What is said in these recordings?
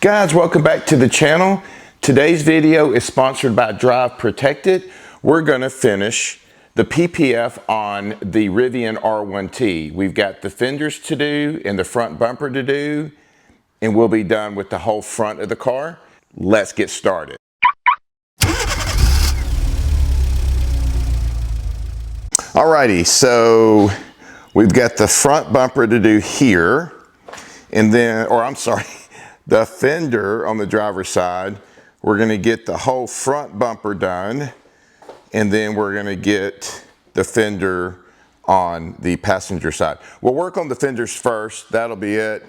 Guys, welcome back to the channel. Today's video is sponsored by Drive Protected. We're going to finish the PPF on the Rivian R1T. We've got the fenders to do and the front bumper to do, and we'll be done with the whole front of the car. Let's get started. Alrighty, so we've got the front bumper to do here, and then, the fender on the driver's side. We're going to get the whole front bumper done, and then we're going to get the fender on the passenger side. We'll work on the fenders first. That'll be it.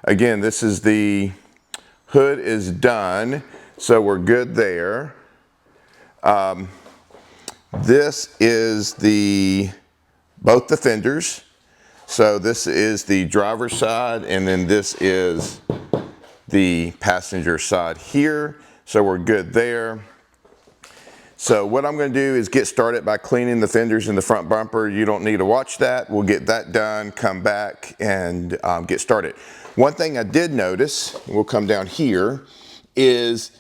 Again, this is the hood is done, so we're good there. This is both the fenders. So this is the driver's side, and then this is the passenger side here. So we're good there. So what I'm going to do is get started by cleaning the fenders and the front bumper. You don't need to watch that. We'll get that done, come back, and get started. One thing I did notice, we'll come down here, is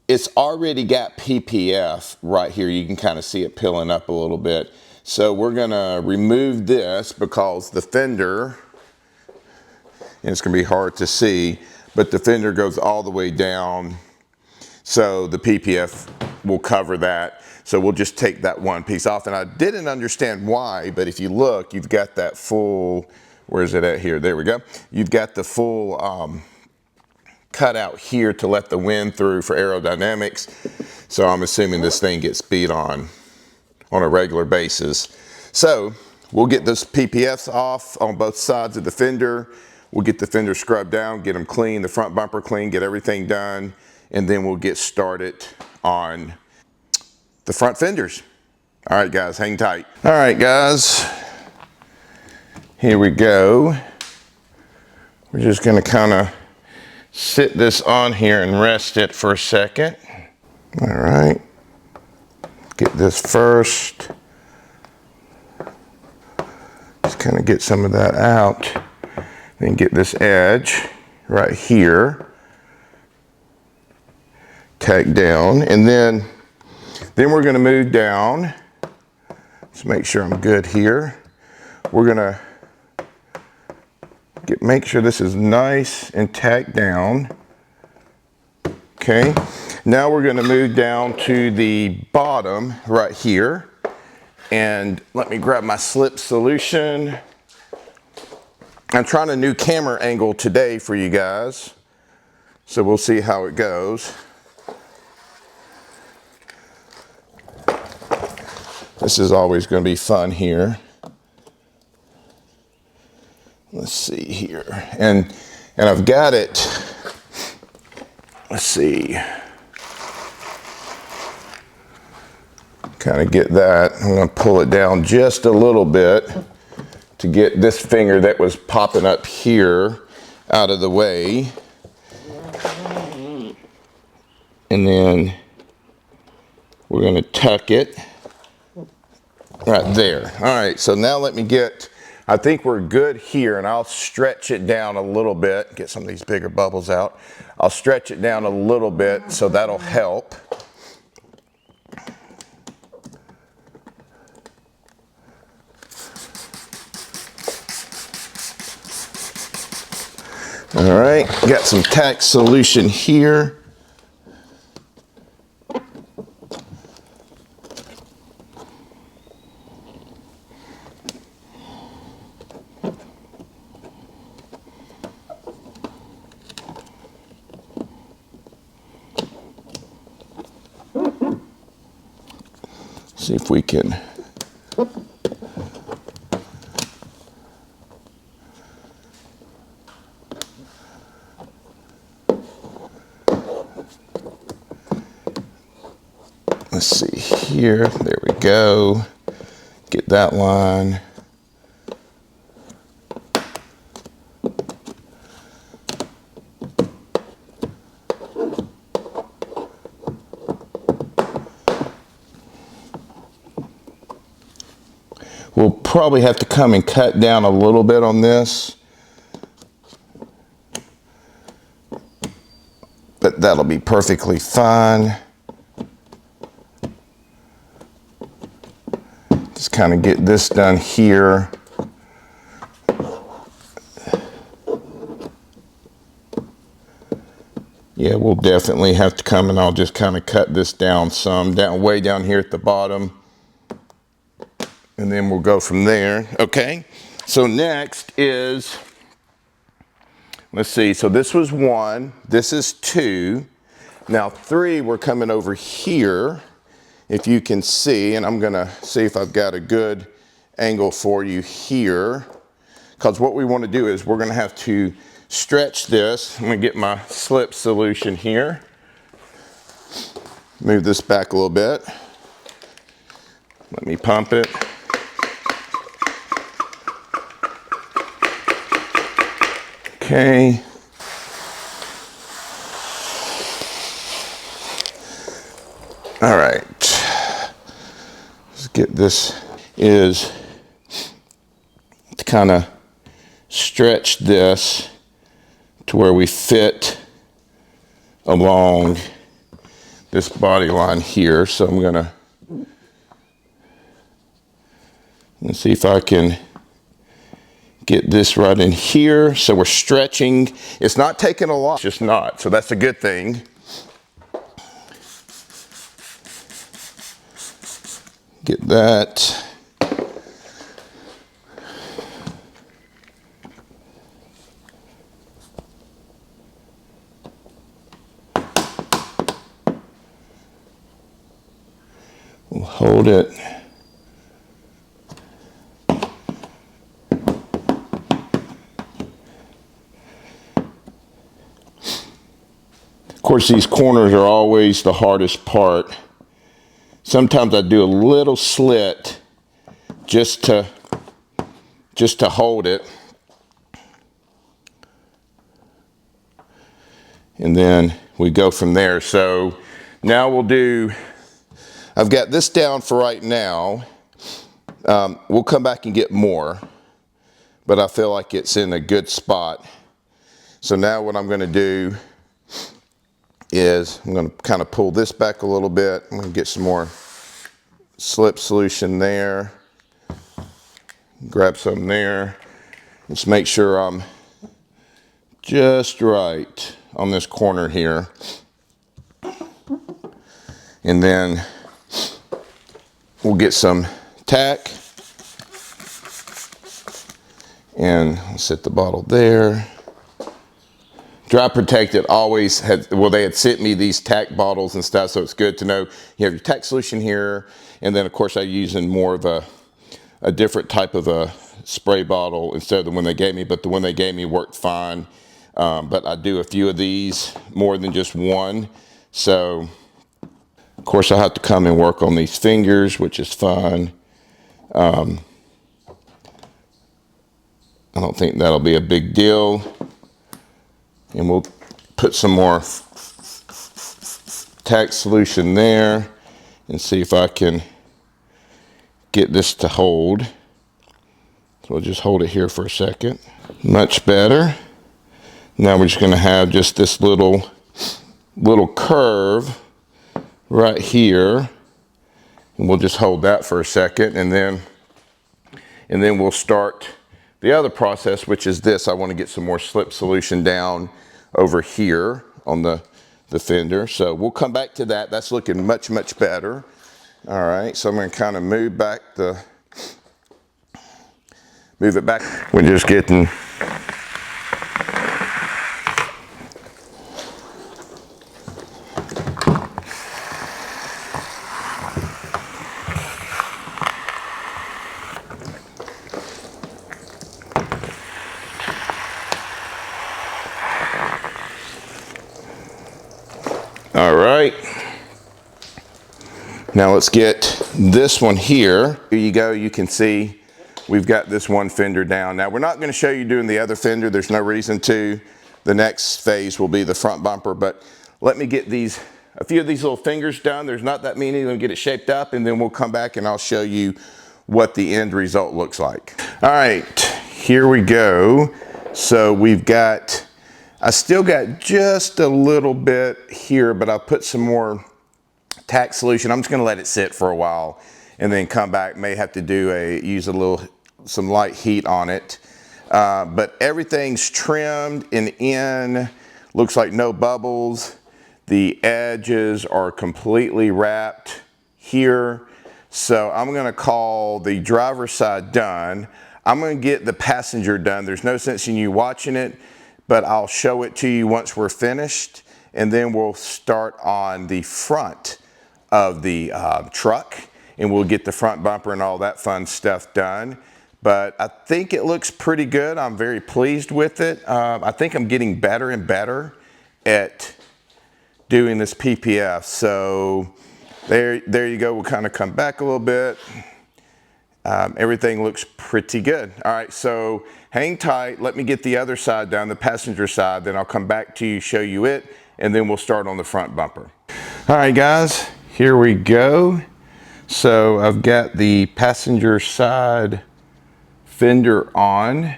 it's already got PPF right here. You can kind of see it peeling up a little bit. So we're going to remove this because the fender, and it's going to be hard to see, but the fender goes all the way down, so the PPF will cover that. So we'll just take that one piece off, and I didn't understand why, but if you look, you've got that full, where's it at here? There we go. You've got the full cut out here to let the wind through for aerodynamics. So I'm assuming this thing gets beat on a regular basis. So we'll get those PPFs off on both sides of the fender. We'll get the fender scrubbed down, get them clean, the front bumper clean, get everything done, and then we'll get started on the front fenders. All right, guys, hang tight. All right, guys, here we go. We're just gonna kind of sit this on here and rest it for a second. All right, get this first. Just kind of get some of that out. Then get this edge right here, tack down, and then we're going to move down. Let's make sure I'm good here. We're going to make sure this is nice and tacked down. Okay, now we're going to move down to the bottom right here, and let me grab my slip solution. I'm trying a new camera angle today for you guys, so we'll see how it goes. This is always going to be fun here. Let's see here, and I've got it. Let's see. Kind of get that. I'm going to pull it down just a little bit to get this finger that was popping up here out of the way. And then we're going to tuck it right there. All right, so now let me I think we're good here, and I'll stretch it down a little bit, get some of these bigger bubbles out. I'll stretch it down a little bit, so that'll help. All right, got some tack solution here. See if we can let's see here. There we go. Get that line. We'll probably have to come and cut down a little bit on this. that'll be perfectly fine. Just kind of get this done here. Yeah, we'll definitely have to come, and I'll just kind of cut this down some, way down here at the bottom. And then we'll go from there, okay? So next is, let's see, so this was 1, this is 2. Now 3, we're coming over here, if you can see, and I'm gonna see if I've got a good angle for you here, because what we want to do is we're gonna have to stretch this. I'm gonna get my slip solution here. Move this back a little bit. Let me pump it. Okay. All right. Let's get this, is to kind of stretch this to where we fit along this body line here. So I'm gonna, let's see if I can get this right in here. So we're stretching. It's not taking a lot, it's just not. So that's a good thing. Get that. We'll hold it. Of course, these corners are always the hardest part. Sometimes I do a little slit just to hold it. And then we go from there. So now we'll do, I've got this down for right now. We'll come back and get more, but I feel like it's in a good spot. So now what I'm gonna do is I'm gonna kind of pull this back a little bit. I'm gonna get some more slip solution there. Grab some there. Just make sure I'm just right on this corner here. And then we'll get some tack. And set the bottle there. Dry Protected always had, well, they had sent me these tack bottles and stuff, so it's good to know you have your tack solution here. And then of course I'm using more of a different type of a spray bottle instead of the one they gave me, but the one they gave me worked fine. But I do a few of these, more than just one. So of course I have to come and work on these fingers, which is fine. I don't think that'll be a big deal. And we'll put some more tack solution there and see if I can get this to hold. So we'll just hold it here for a second. Much better. Now we're just gonna have just this little curve right here. And we'll just hold that for a second, and then we'll start the other process, which is this. I want to get some more slip solution down over here on the fender. So we'll come back to that. That's looking much, much better. All right, so I'm going to kind of move it back. We're just getting all right. Now let's get this one here. Here you go. You can see we've got this one fender down. Now we're not going to show you doing the other fender. There's no reason to. The next phase will be the front bumper, but let me get a few of these little fingers done. There's not that many. We'll get it shaped up, and then we'll come back and I'll show you what the end result looks like. All right, here we go. So we've got, I still got just a little bit here, but I'll put some more tack solution. I'm just gonna let it sit for a while and then come back. May have to use some light heat on it. But everything's trimmed and in, looks like no bubbles. The edges are completely wrapped here. So I'm gonna call the driver's side done. I'm gonna get the passenger done. There's no sense in you watching it, but I'll show it to you once we're finished, and then we'll start on the front of the truck, and we'll get the front bumper and all that fun stuff done. But I think it looks pretty good. I'm very pleased with it. I think I'm getting better and better at doing this PPF. So there you go. We'll kind of come back a little bit. Everything looks pretty good. All right, so hang tight. Let me get the other side done, the passenger side, then I'll come back to you, show you it, and then we'll start on the front bumper. All right, guys, here we go. So I've got the passenger side fender on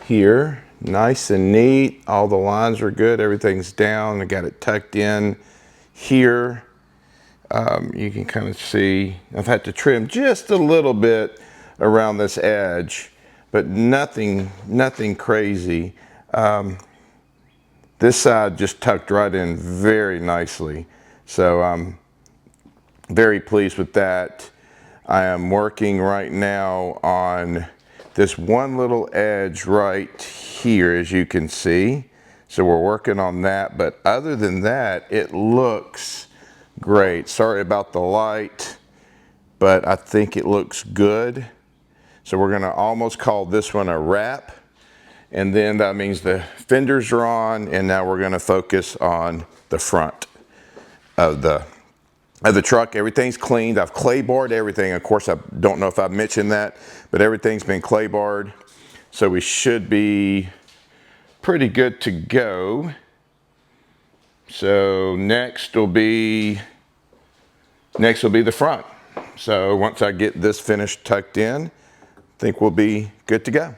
here, nice and neat. All the lines are good, everything's down. I got it tucked in here. You can kind of see I've had to trim just a little bit around this edge, but nothing crazy. This side just tucked right in very nicely. So I'm very pleased with that. I am working right now on this one little edge right here, as you can see. So we're working on that, but other than that, it looks great. Sorry about the light, but I think it looks good. So we're gonna almost call this one a wrap, and then that means the fenders are on, and now we're gonna focus on the front of the truck. Everything's cleaned. I've clay barred everything. Of course, I don't know if I've mentioned that, but everything's been clay barred. So we should be pretty good to go. So next will be the front. So once I get this finished tucked in, I think we'll be good to go.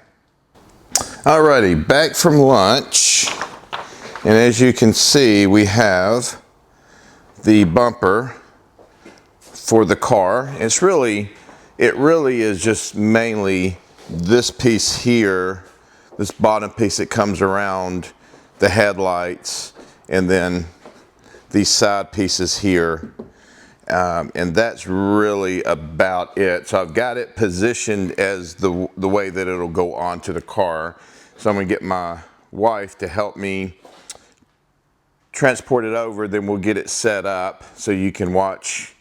Alrighty, back from lunch. And as you can see, we have the bumper for the car. It really is just mainly this piece here, this bottom piece that comes around the headlights, and then these side pieces here. And that's really about it. So I've got it positioned as the way that it'll go onto the car. So I'm gonna get my wife to help me transport it over, then we'll get it set up so you can watch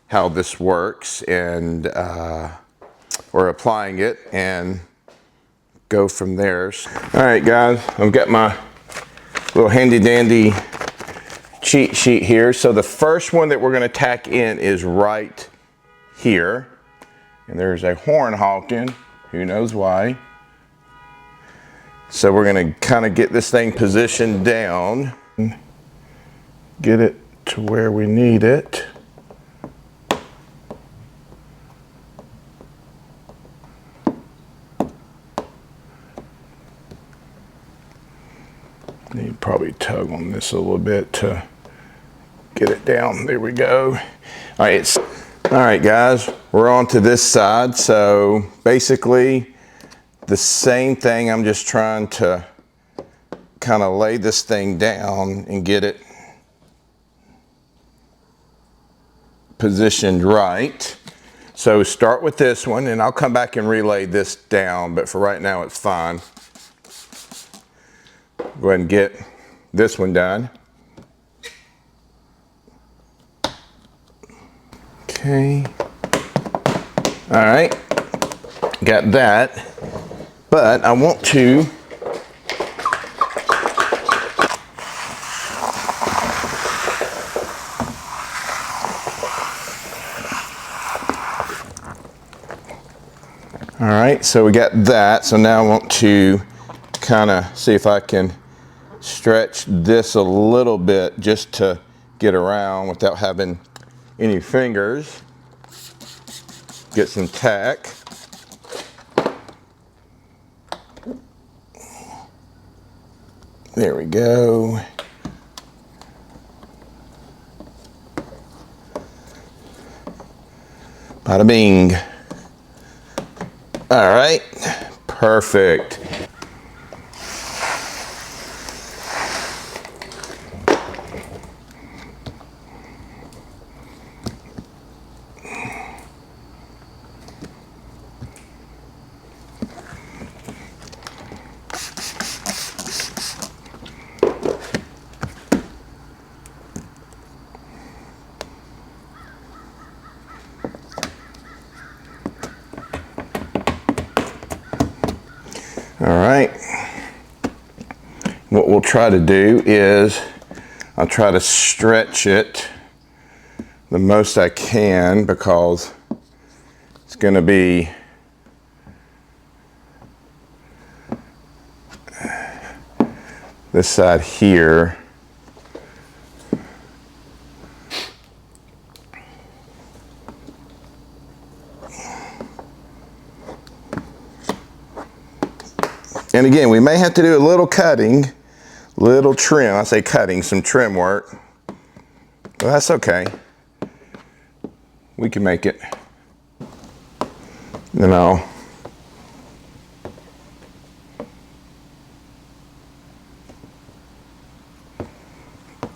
how this works, and we're applying it and go from there. All right, guys, I've got my little handy dandy cheat sheet here. So the first one that we're gonna tack in is right here. And there's a horn honking, who knows why. So we're gonna kind of get this thing positioned down, get it to where we need it. You probably tug on this a little bit to get it down. There we go. All right, guys, we're on to this side. So basically the same thing. I'm just trying to kind of lay this thing down and get it positioned right. So start with this one, and I'll come back and relay this down, but for right now it's fine. Go ahead and get this one done. Okay. All right, got that, but I want to all right, so we got that. So now I want to kind of see if I can stretch this a little bit just to get around without having any fingers. Get some tack. There we go. Bada bing. All right, perfect. All right, what we'll try to do is I'll try to stretch it the most I can because it's going to be this side here. And again, we may have to do a little cutting, little trim. I say cutting, some trim work. But that's okay. We can make it. Then I'll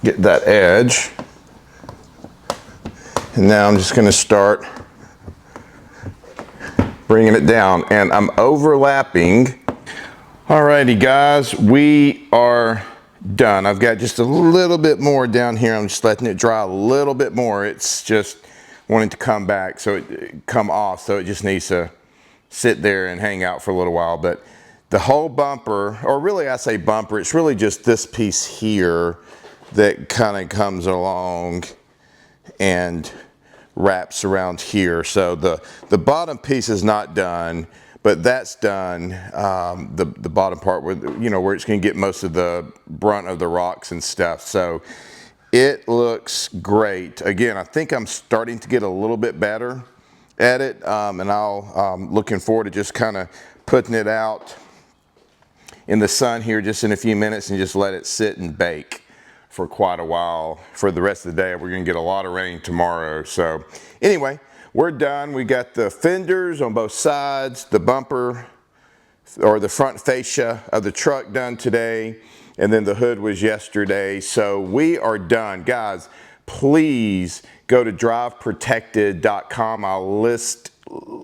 get that edge. And now I'm just going to start bringing it down. And I'm overlapping. Alrighty guys, we are done. I've got just a little bit more down here. I'm just letting it dry a little bit more. It's just wanting to come back, so it come off. So it just needs to sit there and hang out for a little while. But the whole bumper, or really I say bumper, it's really just this piece here that kind of comes along and wraps around here. So the bottom piece is not done, but that's done. The bottom part where, you know, where it's going to get most of the brunt of the rocks and stuff. So it looks great. Again, I think I'm starting to get a little bit better at it, and I'll looking forward to just kind of putting it out in the sun here just in a few minutes and just let it sit and bake for quite a while. For the rest of the day, we're going to get a lot of rain tomorrow. So anyway, we're done. We got the fenders on both sides, the bumper or the front fascia of the truck done today, and then the hood was yesterday. So we are done. Guys, please go to driveprotected.com. I'll list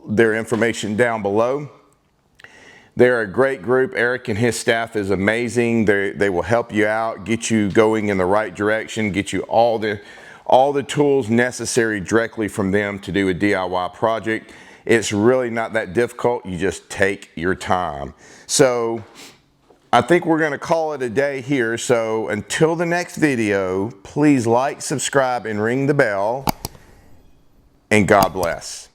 their information down below. They're a great group. Eric and his staff is amazing. They will help you out, get you going in the right direction, get you all the tools necessary directly from them to do a DIY project. It's really not that difficult. You just take your time. So I think we're going to call it a day here. So until the next video, please like, subscribe, and ring the bell. And God bless.